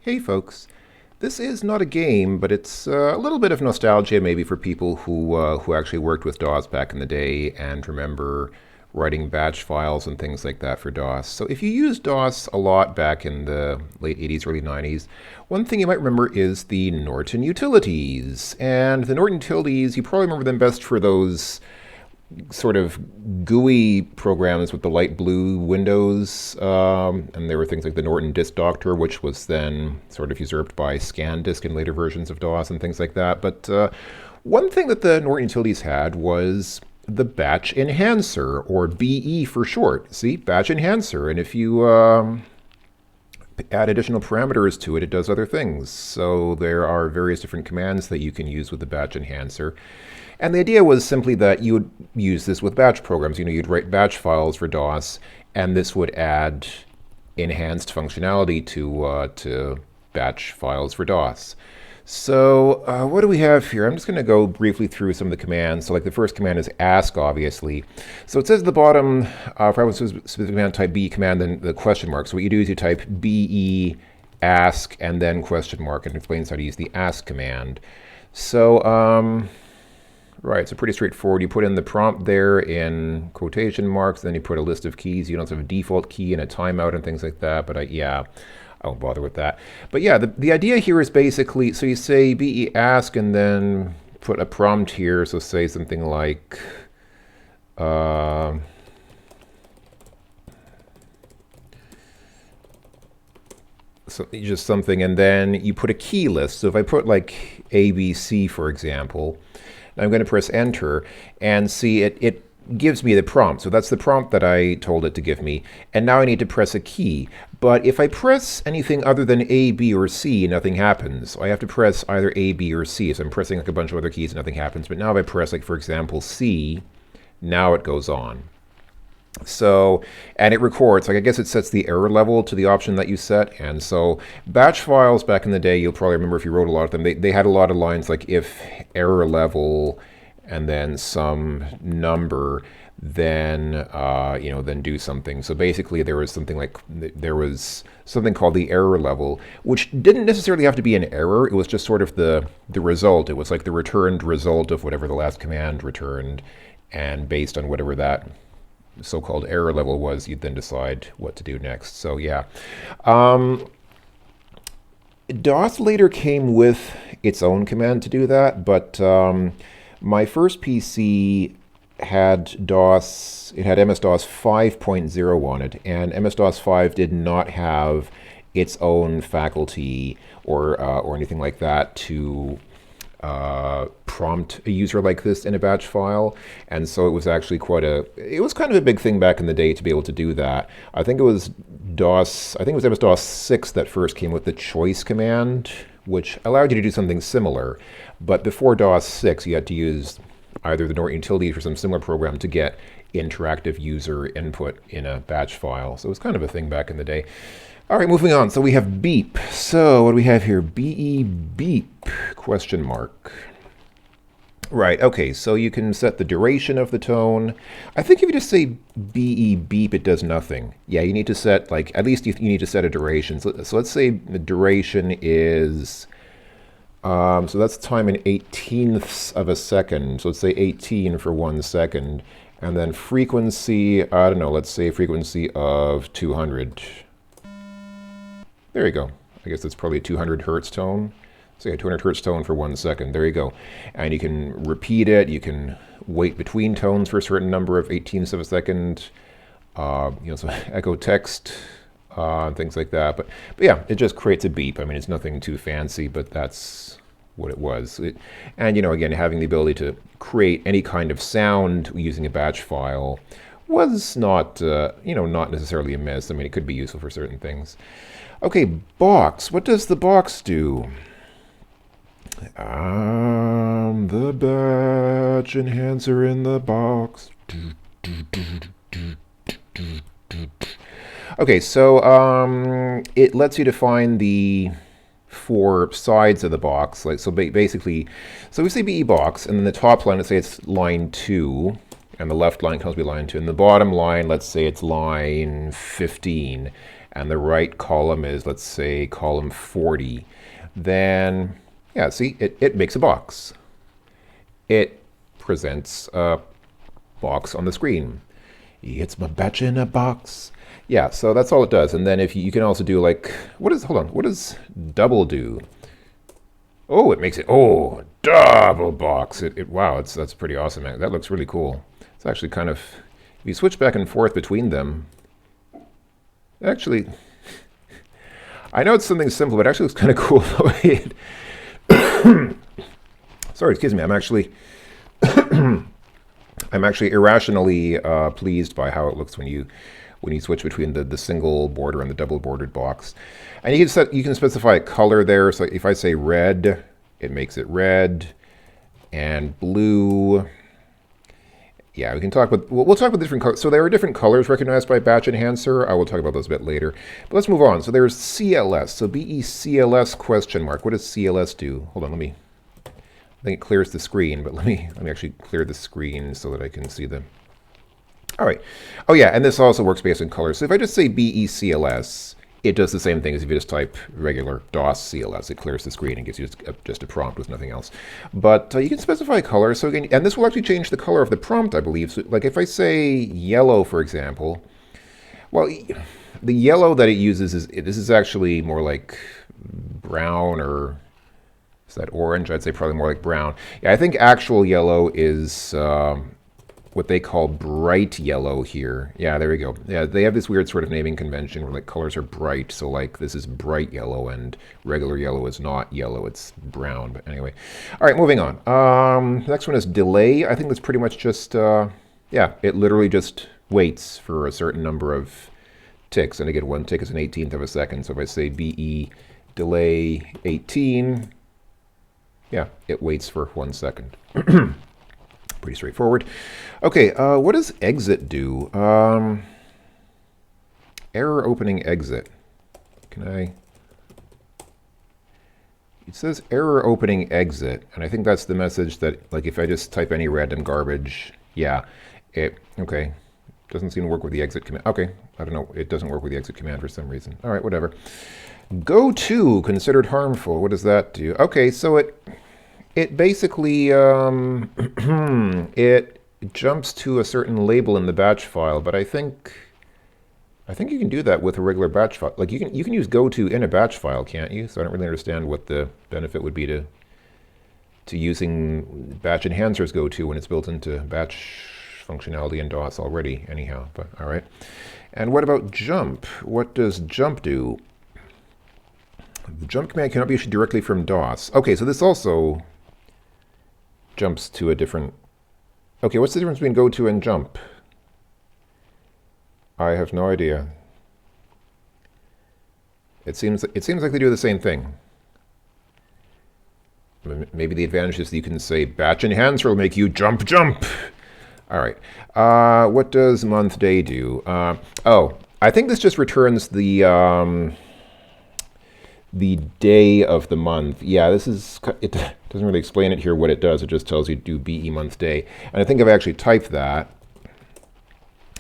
Hey folks, this is not a game, but it's a little bit of nostalgia maybe for people who actually worked with DOS back in the day and remember writing batch files and things like that for DOS. So if you used DOS a lot back in the late 80s, early 90s, one thing you might remember is the Norton utilities. And the Norton utilities, you probably remember them best for those sort of GUI programs with the light blue windows, and there were things like the Norton Disk Doctor, which was then sort of usurped by ScanDisk in later versions of DOS and things like that. But one thing that the Norton utilities had was the Batch Enhancer, or BE for short. See, Batch Enhancer, and if you add additional parameters to it, it does other things. So there are various different commands that you can use with the Batch Enhancer. And the idea was simply that you would use this with batch programs. You know, you'd write batch files for DOS, and this would add enhanced functionality to batch files for DOS. So what do we have here? I'm just going to go briefly through some of the commands. So like the first command is ask, obviously. So it says at the bottom, if I was a specific command, type BE command, then the question mark. So what you do is you type BE ask and then question mark, and it explains how to use the ask command. So right, so pretty straightforward. You put in the prompt there in quotation marks, then you put a list of keys. You don't have a default key and a timeout and things like that, but I won't bother with that. But yeah, the idea here is basically, so you say BE ask and then put a prompt here, so say something like, so just something, and then you put a key list. So if I put like ABC, for example, I'm going to press enter and see it gives me the prompt. So that's the prompt that I told it to give me. And now I need to press a key. But if I press anything other than A, B, or C, nothing happens. So I have to press either A, B, or C. So I'm pressing like a bunch of other keys and nothing happens. But now if I press, like, for example, C, now it goes on. So, and it records, like I guess it sets the error level to the option that you set. And so batch files back in the day, you'll probably remember if you wrote a lot of them, they had a lot of lines like if error level and then some number, then, then do something. So basically there was something called the error level, which didn't necessarily have to be an error. It was just sort of the result. It was like the returned result of whatever the last command returned. And based on whatever that so-called error level was, you'd then decide what to do next. So yeah. DOS later came with its own command to do that, but my first PC had DOS, it had MS-DOS 5.0 on it, and MS-DOS 5 did not have its own faculty or anything like that to prompt a user like this in a batch file. And so it was actually it was kind of a big thing back in the day to be able to do that. I think it was MS-DOS 6 that first came with the choice command, which allowed you to do something similar. But before DOS 6, you had to use either the Norton utilities or some similar program to get interactive user input in a batch file. So it was kind of a thing back in the day. All right, moving on. So we have beep. So what do we have here? BE beep, question mark. Right, okay, so you can set the duration of the tone. I think if you just say BE beep, it does nothing. Yeah, you need to set, like, at least you need to set a duration. So let's say the duration is, so that's time in 18ths of a second. So let's say 18 for 1 second. And then frequency, I don't know, let's say frequency of 200. There you go. I guess that's probably a 200 hertz tone. So yeah, 200 hertz tone for 1 second. There you go. And you can repeat it. You can wait between tones for a certain number of 18ths of a second. So echo text, things like that. But yeah, it just creates a beep. I mean, it's nothing too fancy, but that's what it was. And again, having the ability to create any kind of sound using a batch file was not, not necessarily amiss. I mean, it could be useful for certain things. Okay, box. What does the box do? The batch enhancer in the box. Okay, so it lets you define the 4 sides of the box. Like, so basically, so we say BE box, and then the top line, let's say it's line 2, and the left line can also be line 2, and the bottom line, let's say it's line 15. and the right column is, let's say, column 40, then, yeah, see, it makes a box. It presents a box on the screen. It's my batch in a box. Yeah, so that's all it does. And then if you can also do like, what does double do? Oh, it makes it, oh, double box. Wow, that's pretty awesome. That looks really cool. It's actually kind of, if you switch back and forth between them, actually, I know it's something simple, but it actually looks kind of cool the way it, sorry, excuse me, I'm actually irrationally pleased by how it looks when you switch between the single border and the double bordered box. And you can specify a color there. So if I say red, it makes it red, and blue. Yeah, we can talk about, we'll talk about different colors. So there are different colors recognized by Batch Enhancer. I will talk about those a bit later. But let's move on. So there's CLS. So BECLS question mark. What does CLS do? Hold on, I think it clears the screen, but let me actually clear the screen so that I can see them. All right. Oh yeah, and this also works based on colors. So if I just say BECLS, it does the same thing as if you just type regular DOS CLS. It clears the screen and gives you just a prompt with nothing else. But you can specify color. So again, and this will actually change the color of the prompt, I believe. So like if I say yellow, for example, well, the yellow that it uses this is actually more like brown, or is that orange? I'd say probably more like brown. Yeah, I think actual yellow is what they call bright yellow here. Yeah, there we go. Yeah, they have this weird sort of naming convention where like colors are bright. So like this is bright yellow and regular yellow is not yellow, it's brown. But anyway. All right, moving on. Next one is delay. I think that's pretty much just, yeah, it literally just waits for a certain number of ticks. And again, one tick is an 18th of a second. So if I say BE delay 18, yeah, it waits for 1 second. Pretty straightforward. Okay, what does exit do? Error opening exit. It says error opening exit, and I think that's the message that, like, if I just type any random garbage, yeah, okay. Doesn't seem to work with the exit command. Okay, I don't know, it doesn't work with the exit command for some reason. All right, whatever. Go to considered harmful. What does that do? Okay, so it basically, it jumps to a certain label in the batch file, but I think you can do that with a regular batch file. Like you can use goto in a batch file, can't you? So I don't really understand what the benefit would be to using Batch Enhancer's goto when it's built into batch functionality in DOS already, anyhow. But all right. And what about jump? What does jump do? The jump command cannot be issued directly from DOS. Okay, so this also jumps to a different... Okay, what's the difference between goto and jump? I have no idea. It seems like they do the same thing. Maybe the advantage is that you can say Batch Enhancer will make you jump. All right. What does month day do? Oh, I think this just returns the day of the month. Yeah, it doesn't really explain it here what it does. It just tells you do BE month day. And I think if I actually type that,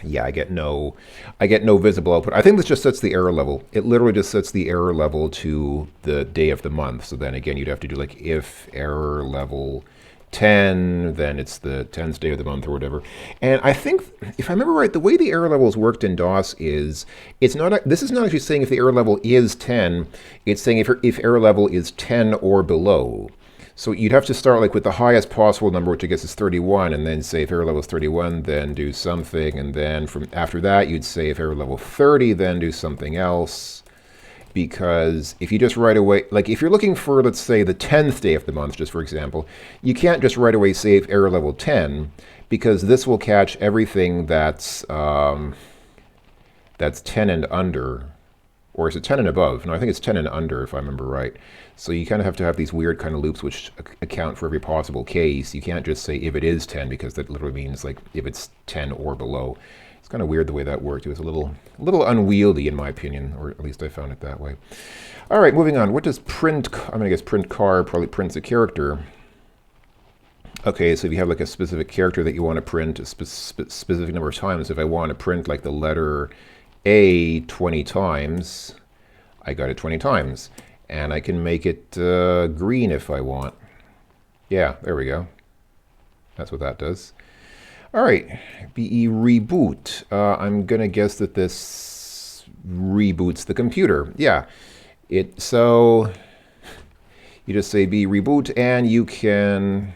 yeah, I get no visible output. I think this just sets the error level. It literally just sets the error level to the day of the month. So then again, you'd have to do like if error level 10, then it's the 10th day of the month or whatever. And I think, if I remember right, the way the error levels worked in DOS is, this is not actually saying if the error level is 10, it's saying if error level is 10 or below. So you'd have to start like with the highest possible number, which I guess is 31, and then say if error level is 31, then do something, and then from after that, you'd say if error level 30, then do something else. Because if you just right away, like if you're looking for, let's say, the 10th day of the month, just for example, you can't just right away save error level 10, because this will catch everything that's 10 and under, or is it 10 and above? No, I think it's 10 and under, if I remember right. So you kind of have to have these weird kind of loops which account for every possible case. You can't just say if it is 10, because that literally means like if it's 10 or below. It's kind of weird the way that worked. It was a little unwieldy in my opinion, or at least I found it that way. All right, moving on. What does print? I'm gonna guess print car probably prints a character. Okay, so if you have like a specific character that you want to print a specific number of times, if I want to print like the letter A 20 times, I got it 20 times. And I can make it green if I want. Yeah, there we go. That's what that does. All right, BE reboot. I'm gonna guess that this reboots the computer. Yeah, so you just say BE reboot, and you can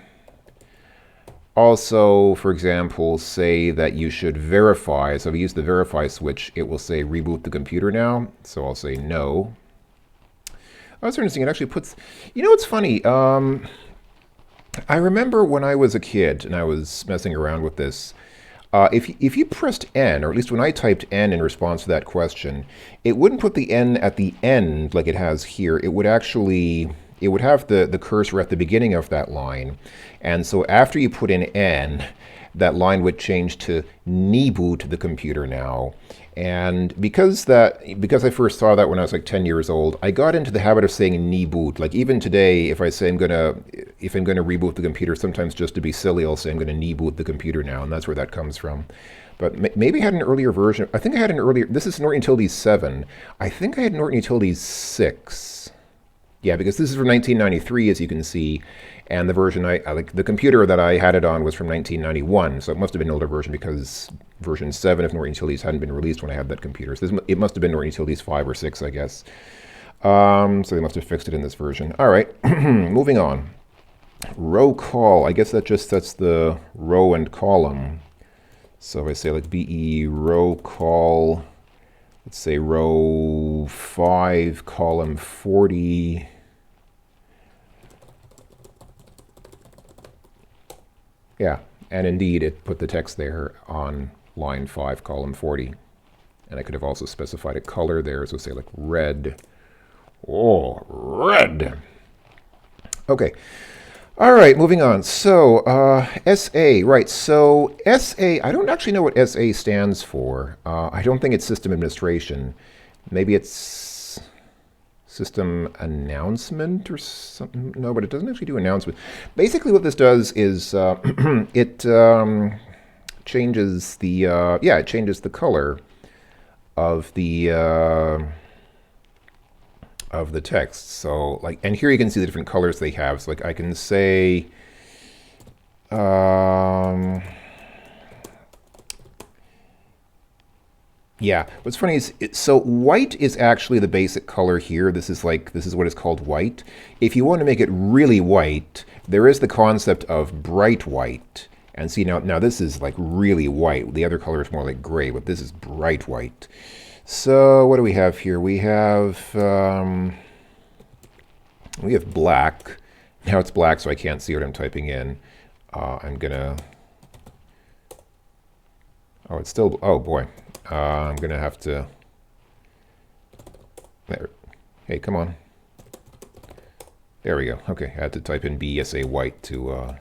also, for example, say that you should verify. So if you use the verify switch, it will say reboot the computer now. So I'll say no. Oh, that's interesting. It actually puts. You know what's funny? I remember when I was a kid and I was messing around with this. If you pressed N, or at least when I typed N in response to that question, it wouldn't put the N at the end like it has here. It would actually, it would have the cursor at the beginning of that line. And so after you put in N, that line would change to reboot the computer now. And because I first saw that when I was like 10 years old, I got into the habit of saying reboot. Like even today, if I say if I'm gonna reboot the computer, sometimes just to be silly, I'll say I'm gonna reboot the computer now, and that's where that comes from. But maybe I had an earlier version. I think I had an earlier. This is Norton Utilities 7. I think I had Norton Utilities 6. Yeah, because this is from 1993, as you can see, and the version I like, the computer that I had it on was from 1991, so it must have been an older version because version 7 of Norton Utilities hadn't been released when I had that computer. So it must have been Norton Utilities 5 or 6, I guess. So they must have fixed it in this version. All right, moving on. Row call. I guess that just sets the row and column. So if I say like BE row call, let's say row 5, column 40. Yeah, and indeed it put the text there on line 5, column 40. And I could have also specified a color there, so say like red. Oh, red. Okay. All right, moving on. So, SA, right. So, SA, I don't actually know what SA stands for. I don't think it's system administration. Maybe it's system announcement or something. No, but it doesn't actually do announcement. Basically, what this does is it changes the, it changes the color of the text. So like, and here you can see the different colors they have. So like I can say, yeah, what's funny is, so white is actually the basic color here. This is what is called white. If you want to make it really white, there is the concept of bright white. And see, now this is like really white. The other color is more like gray, but this is bright white. So what do we have here? We have black. Now it's black, so I can't see what I'm typing in. I'm gonna. Oh, it's still. Oh boy, I'm gonna have to. There. Hey, come on. There we go. Okay, I had to type in BSA white to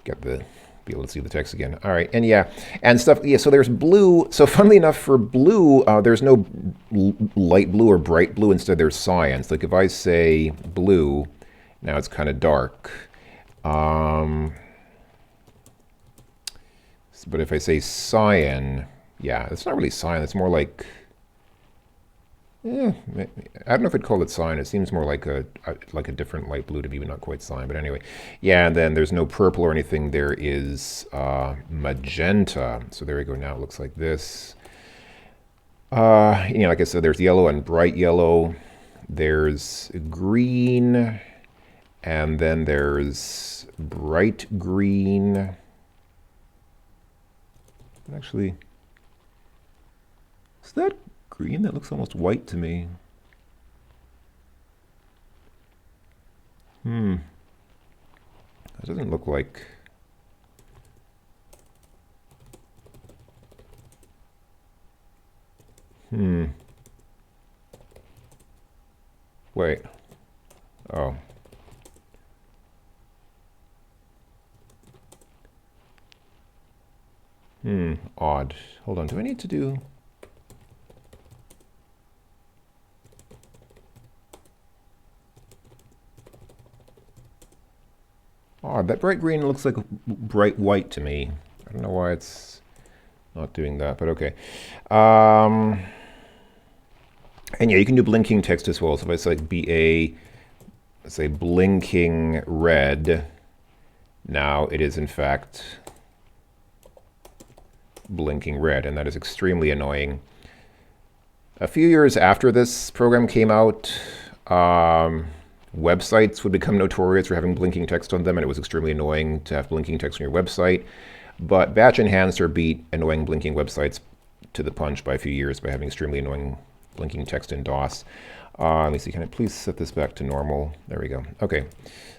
be able to see the text again. All right, and yeah, and stuff. Yeah, so there's blue. So funnily enough, for blue, there's no light blue or bright blue. Instead, there's cyans. Like if I say blue, now it's kind of dark. But if I say cyan, yeah, it's not really cyan. It's more like, I don't know if I'd call it cyan. It seems more like a different light blue to me, but not quite cyan. But anyway, yeah. And then there's no purple or anything. There is magenta. So there we go. Now it looks like this. Like I said, there's yellow and bright yellow. There's green, and then there's bright green. Actually, is that green? That looks almost white to me. That doesn't look like. Wait. Oh. Odd. Hold on. Do I need to do? Odd. That bright green looks like bright white to me. I don't know why it's not doing that, but okay. Um, and yeah, you can do blinking text as well. So if I select BA, let's say blinking red, now it is in fact blinking red, and that is extremely annoying. A few years after this program came out, websites would become notorious for having blinking text on them, and it was extremely annoying to have blinking text on your website. But Batch Enhancer beat annoying blinking websites to the punch by a few years by having extremely annoying blinking text in DOS. Let me see, can I please set this back to normal? There we go. Okay,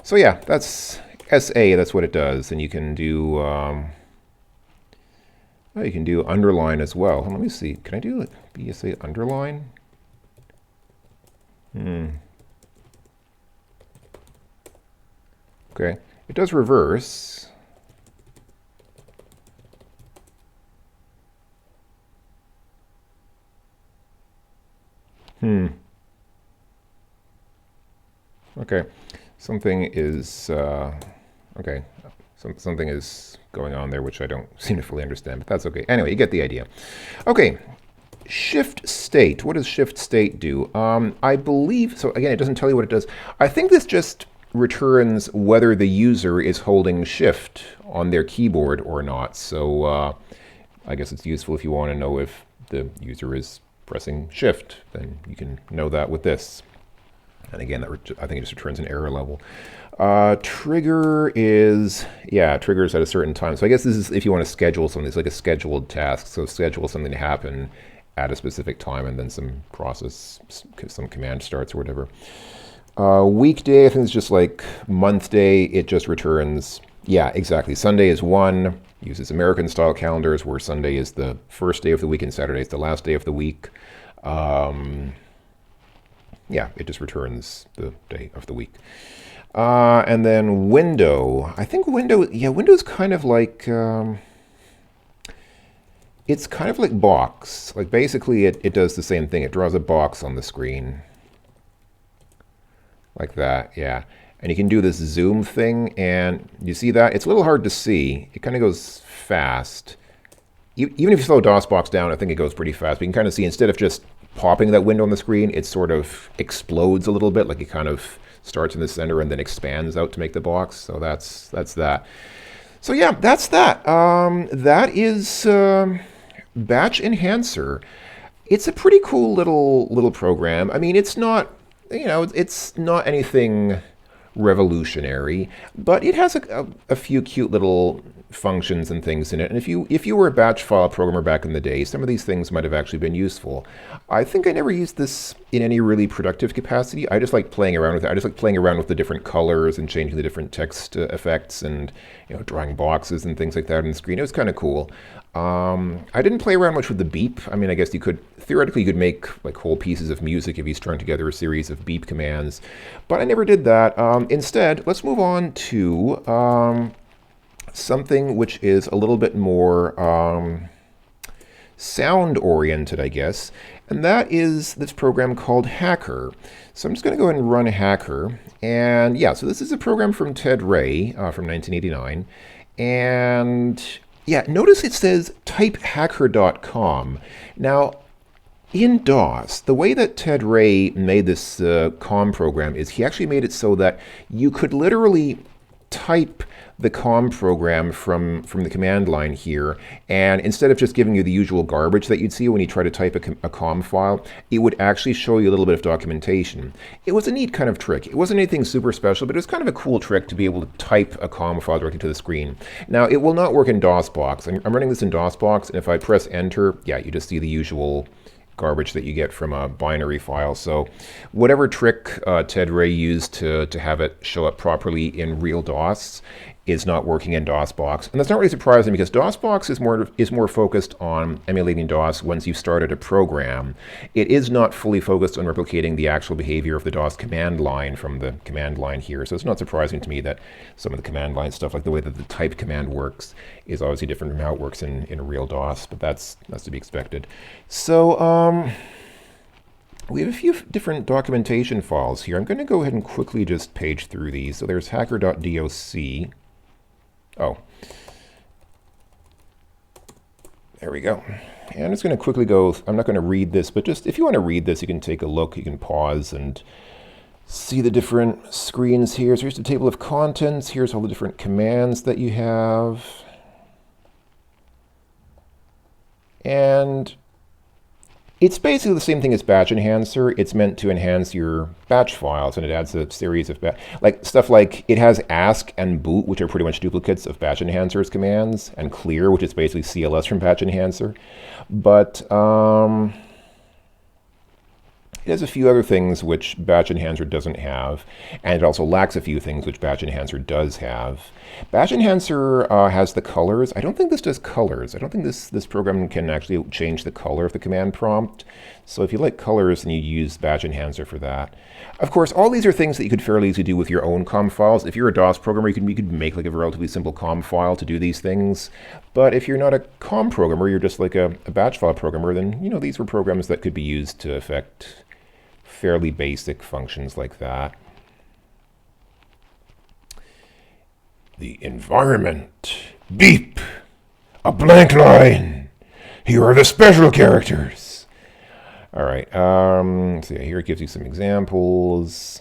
so yeah, that's SA, that's what it does. And you can do, oh, you can do underline as well. Let me see, can I do like BSA underline? Okay, it does reverse. Okay, something is, okay, something is going on there which I don't seem to fully understand, but that's okay. Anyway, you get the idea. Okay, shift state. What does shift state do? I believe, so again, it doesn't tell you what it does. I think this just returns whether the user is holding shift on their keyboard or not. So I guess it's useful if you want to know if the user is pressing shift, then you can know that with this. And again, I think it just returns an error level. Trigger is, yeah, triggers at a certain time. So I guess this is if you want to schedule something. It's like a scheduled task. So schedule something to happen at a specific time, and then some process, some command starts or whatever. Weekday, I think it's just like month day. It just returns, yeah, exactly. Sunday is 1. Uses American style calendars where Sunday is the first day of the week and Saturday is the last day of the week. Yeah, it just returns the day of the week. And then window. I think window, yeah, window's kind of like, it's kind of like box. Like basically it does the same thing. It draws a box on the screen. Like that, yeah. And you can do this zoom thing, and you see that? It's a little hard to see. It kind of goes fast. Even if you slow DOSBox down, I think it goes pretty fast. But you can kind of see, instead of just popping that window on the screen, it sort of explodes a little bit, like it kind of starts in the center and then expands out to make the box. So that's that. So yeah, that's that. That is Batch Enhancer. It's a pretty cool little program. I mean, it's not, you know, it's not anything revolutionary, but it has a few cute little functions and things in it. And if you were a batch file programmer back in the day, some of these things might have actually been useful. I think I never used this in any really productive capacity. I just like playing around with it. I just like playing around with the different colors and changing the different text effects and, you know, drawing boxes and things like that on the screen. It was kind of cool. I didn't play around much with the beep. I mean, I guess you could, theoretically, you could make like whole pieces of music if you strung together a series of beep commands, but I never did that. Instead, let's move on to something which is a little bit more sound-oriented, I guess, and that is this program called Hacker. So I'm just going to go ahead and run Hacker, and yeah, so this is a program from Ted Wray from 1989, and yeah, notice it says typehacker.com. Now, in DOS, the way that Ted Wray made this COM program is he actually made it so that you could literally type the COM program from the command line here, and instead of just giving you the usual garbage that you'd see when you try to type a COM file, it would actually show you a little bit of documentation. It was a neat kind of trick. It wasn't anything super special, but it was kind of a cool trick to be able to type a COM file directly to the screen. Now, it will not work in DOSBox. I'm running this in DOSBox, and if I press enter, yeah, you just see the usual garbage that you get from a binary file. So whatever trick Ted Wray used to have it show up properly in real DOS is not working in DOSBox. And that's not really surprising because DOSBox is more focused on emulating DOS once you've started a program. It is not fully focused on replicating the actual behavior of the DOS command line from the command line here. So it's not surprising to me that some of the command line stuff, like the way that the type command works, is obviously different from how it works in real DOS, but that's to be expected. So we have a few different documentation files here. I'm going to go ahead and quickly just page through these. So there's hacker.doc. Oh. There we go. And I'm just going to quickly go, I'm not going to read this, but just if you want to read this, you can take a look, you can pause and see the different screens here. So here's the table of contents, here's all the different commands that you have. And it's basically the same thing as Batch Enhancer. It's meant to enhance your batch files, and it adds a series of like stuff like it has ask and boot, which are pretty much duplicates of Batch Enhancer's commands, and clear, which is basically CLS from Batch Enhancer. But it has a few other things which Batch Enhancer doesn't have, and it also lacks a few things which Batch Enhancer does have. Batch Enhancer has the colors. I don't think this does colors. I don't think this program can actually change the color of the command prompt. So if you like colors, then you use Batch Enhancer for that. Of course, all these are things that you could fairly easily do with your own COM files. If you're a DOS programmer, you could make like a relatively simple COM file to do these things. But if you're not a COM programmer, you're just like a batch file programmer, then these were programs that could be used to affect fairly basic functions like that. The environment. Beep. A blank line. Here are the special characters. All right. So yeah, here it gives you some examples.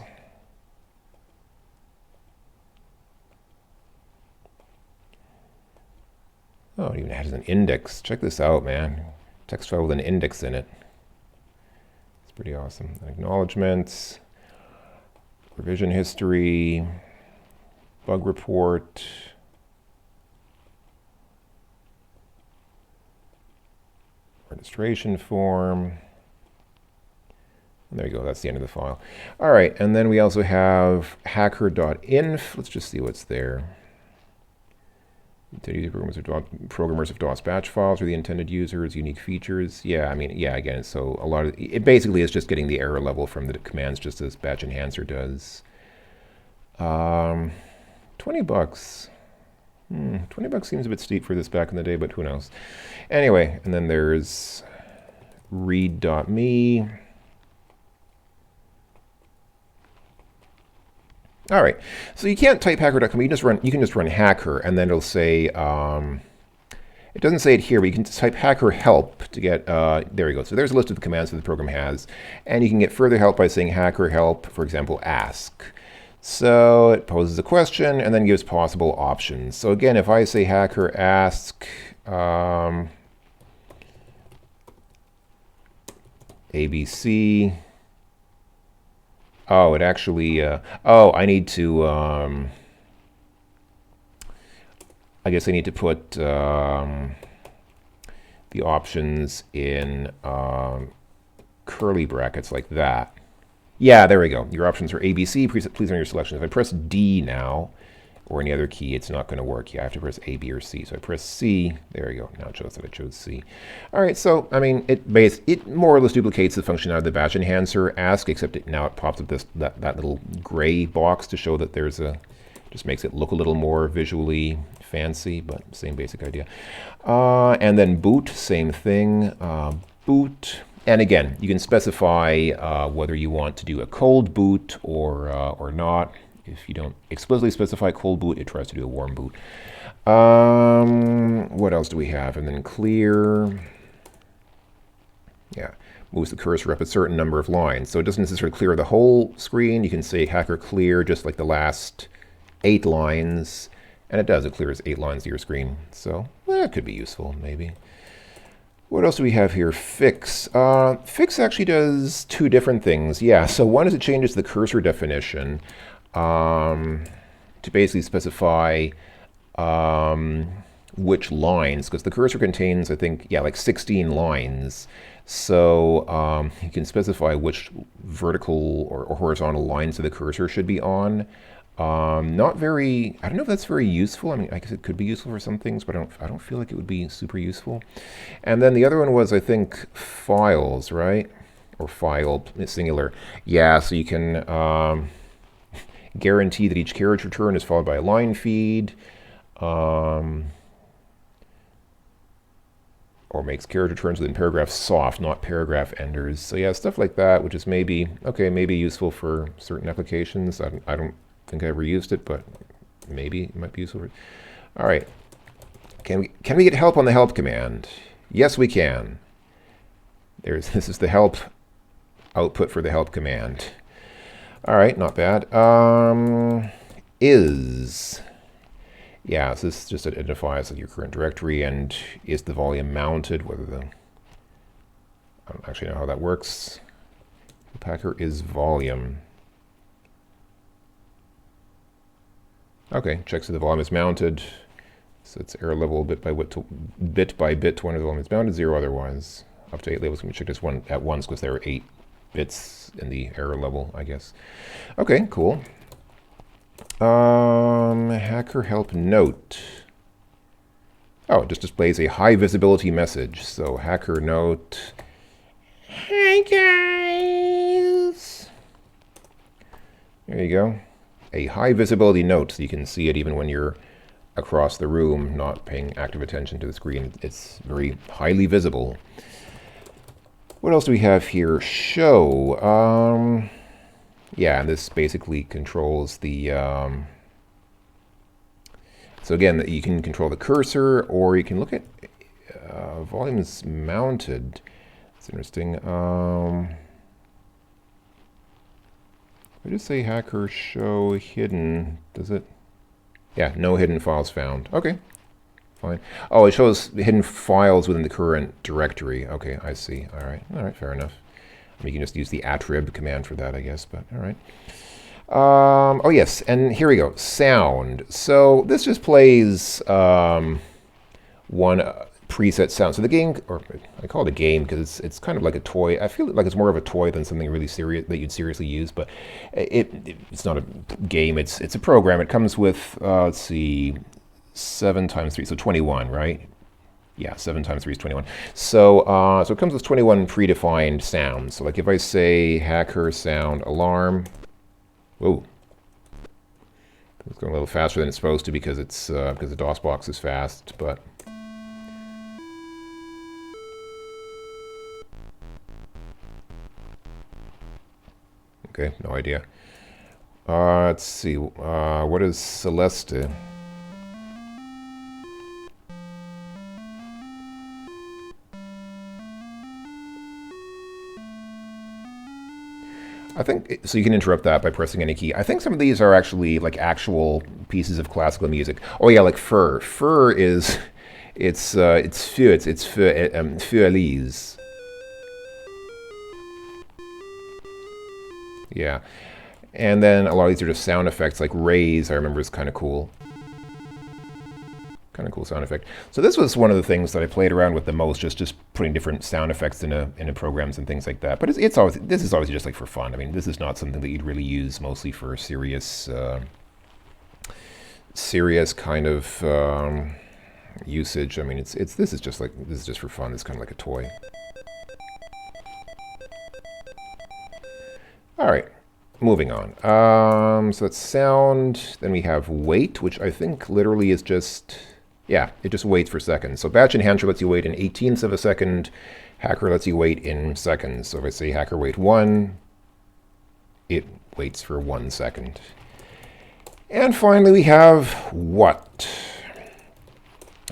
Oh, it even has an index. Check this out, man. Text file with an index in it. Pretty awesome. Acknowledgements, revision history, bug report, registration form. And there you go, that's the end of the file. All right, and then we also have hacker.inf. Let's just see what's there. Intended programmers of DOS batch files are the intended users, unique features. Yeah, I mean, yeah, again, so a lot of it basically is just getting the error level from the commands, just as Batch Enhancer does. 20 bucks. 20 bucks seems a bit steep for this back in the day, but who knows. Anyway, and then there's read.me. All right, so you can't type hacker.com. You can just run hacker, and then it'll say, it doesn't say it here, but you can just type hacker help to get, there we go. So there's a list of the commands that the program has, and you can get further help by saying hacker help, for example, ask. So it poses a question and then gives possible options. So again, if I say hacker ask, ABC. Oh, it actually, oh, I need to, I guess I need to put the options in curly brackets like that. Yeah, there we go. Your options are ABC. Please enter your selection. If I press D now, or any other key, it's not going to work. Yeah, I have to press A, B, or C. So I press C. There we go. Now it shows that I chose C. All right, so, I mean, it more or less duplicates the function out of the Batch Enhancer ask, except now it pops up that little gray box to show that there's just makes it look a little more visually fancy, but same basic idea. And then boot, same thing. Boot. And again, you can specify whether you want to do a cold boot or not. If you don't explicitly specify cold boot, it tries to do a warm boot. What else do we have? And then clear. Yeah, moves the cursor up a certain number of lines. So it doesn't necessarily clear the whole screen. You can say hacker clear just like the last 8 lines. And it does. It clears 8 lines of your screen. So that could be useful, maybe. What else do we have here? Fix. Fix actually does 2 different things. Yeah, so one is it changes the cursor definition to basically specify which lines, because the cursor contains, I think, yeah, like 16 lines. So you can specify which vertical or horizontal lines of the cursor should be on. Not very, I don't know if that's very useful. I mean, I guess it could be useful for some things, but I don't feel like it would be super useful. And then the other one was, I think, files, right? Or file, singular. Yeah, so you can guarantee that each carriage return is followed by a line feed, or makes carriage returns within paragraphs soft, not paragraph enders. So yeah, stuff like that, which is maybe useful for certain applications. I don't think I ever used it, but maybe it might be useful. All right, can we get help on the help command? Yes, we can. This is the help output for the help command. All right, not bad. Is. Yeah, so this just identifies your current directory, and is the volume mounted, whether the... I don't actually know how that works. Packer is volume. Okay, checks if the volume is mounted. So it's error level bit by bit to when the volume is mounted, 0 otherwise. Up to 8 labels can be checked as one at once because there are 8 bits in the error level, I guess. Okay, cool. Hacker help note. Oh, it just displays a high visibility message. So hacker note. Hi guys. There you go. A high visibility note, so you can see it even when you're across the room, not paying active attention to the screen. It's very highly visible. What else do we have here? Show. Yeah, this basically controls the... so again, you can control the cursor, or you can look at volumes mounted. It's interesting. I just say hacker show hidden. Does it? Yeah, no hidden files found. Okay, fine. Oh, it shows hidden files within the current directory. Okay, I see. All right, fair enough. I mean, you can just use the attrib command for that, I guess, but all right. Oh, yes, and here we go. Sound. So this just plays one preset sound. So the game, or I call it a game because it's kind of like a toy. I feel like it's more of a toy than something really serious that you'd seriously use, but it's not a game. It's a program. It comes with, let's see, 7 times 3, so 21, right? Yeah, 7 times 3 is 21. So, so it comes with 21 predefined sounds. So like if I say hacker sound alarm, whoa. It's going a little faster than it's supposed to because it's because the DOS box is fast, but okay, no idea. Let's see. What is Celeste? I think, so you can interrupt that by pressing any key. I think some of these are actually like actual pieces of classical music. Oh yeah, like Fur. Fur is, it's für Elise. Yeah. And then a lot of these are just sound effects, like Ray's, I remember, is kind of cool. Kind of cool sound effect. So this was one of the things that I played around with the most, just putting different sound effects into programs and things like that. But it's always, this is always just like for fun. I mean, this is not something that you'd really use mostly for serious kind of usage. I mean, this is just for fun. It's kind of like a toy. All right. Moving on. So that's sound. Then we have wait, which I think literally is just, yeah, it just waits for seconds. So batch enhancer lets you wait in 18ths of a second. Hacker lets you wait in seconds. So if I say hacker wait 1, it waits for 1 second. And finally we have what.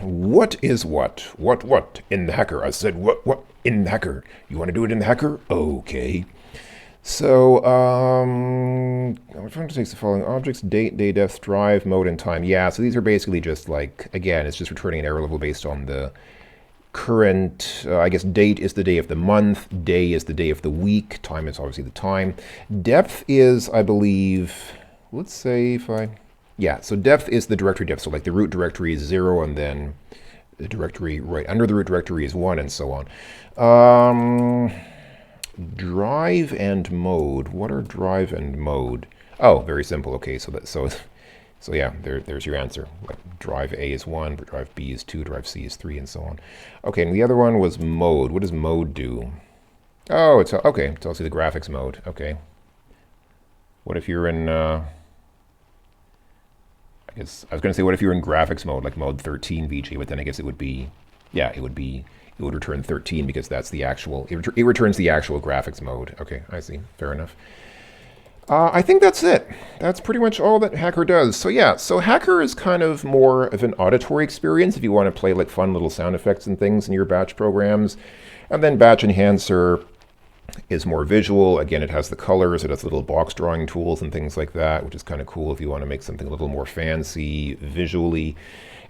What is what? What? In the hacker. I said what? In the hacker. You want to do it in the hacker? Okay. So, I'm trying to take the following objects: date, day depth, drive, mode, and time. Yeah, so these are basically just like, again, it's just returning an error level based on the current, I guess date is the day of the month, day is the day of the week, time is obviously the time. Depth is, I believe, let's say if I, yeah, so depth is the directory depth. So like the root directory is 0, and then the directory right under the root directory is 1, and so on. Drive and mode. What are drive and mode? Oh, very simple. Okay, so yeah, there's your answer. Like drive A is 1, drive B is 2, drive C is 3, and so on. Okay, and the other one was mode. What does mode do? Oh, it's okay. It tells you the graphics mode. Okay. What if you're in? I guess I was going to say, what if you're in graphics mode, like mode 13 VG? But then I guess it would be, yeah, it would return 13 because that's the actual, it returns the actual graphics mode. Okay, I see. Fair enough. I think that's it. That's pretty much all that Hacker does. So yeah, so Hacker is kind of more of an auditory experience if you want to play like fun little sound effects and things in your batch programs. And then Batch Enhancer is more visual. Again, it has the colors, it has little box drawing tools and things like that, which is kind of cool if you want to make something a little more fancy visually.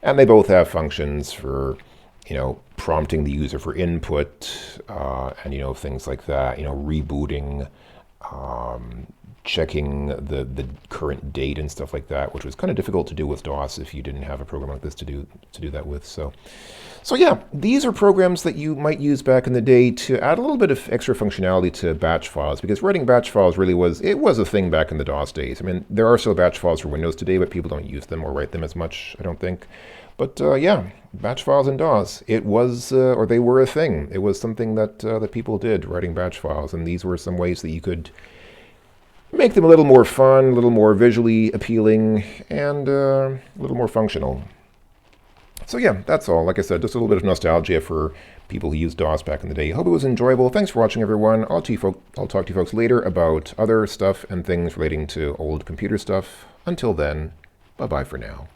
And they both have functions for, prompting the user for input, and, things like that, rebooting, checking the current date and stuff like that, which was kind of difficult to do with DOS if you didn't have a program like this to do that with. So yeah, these are programs that you might use back in the day to add a little bit of extra functionality to batch files, because writing batch files really was a thing back in the DOS days. I mean, there are still batch files for Windows today, but people don't use them or write them as much, I don't think. But yeah, batch files in DOS, it was, or they were a thing. It was something that people did, writing batch files, and these were some ways that you could make them a little more fun, a little more visually appealing, and a little more functional. So yeah, that's all. Like I said, just a little bit of nostalgia for people who used DOS back in the day. Hope it was enjoyable. Thanks for watching, everyone. I'll talk to you folks later about other stuff and things relating to old computer stuff. Until then, bye-bye for now.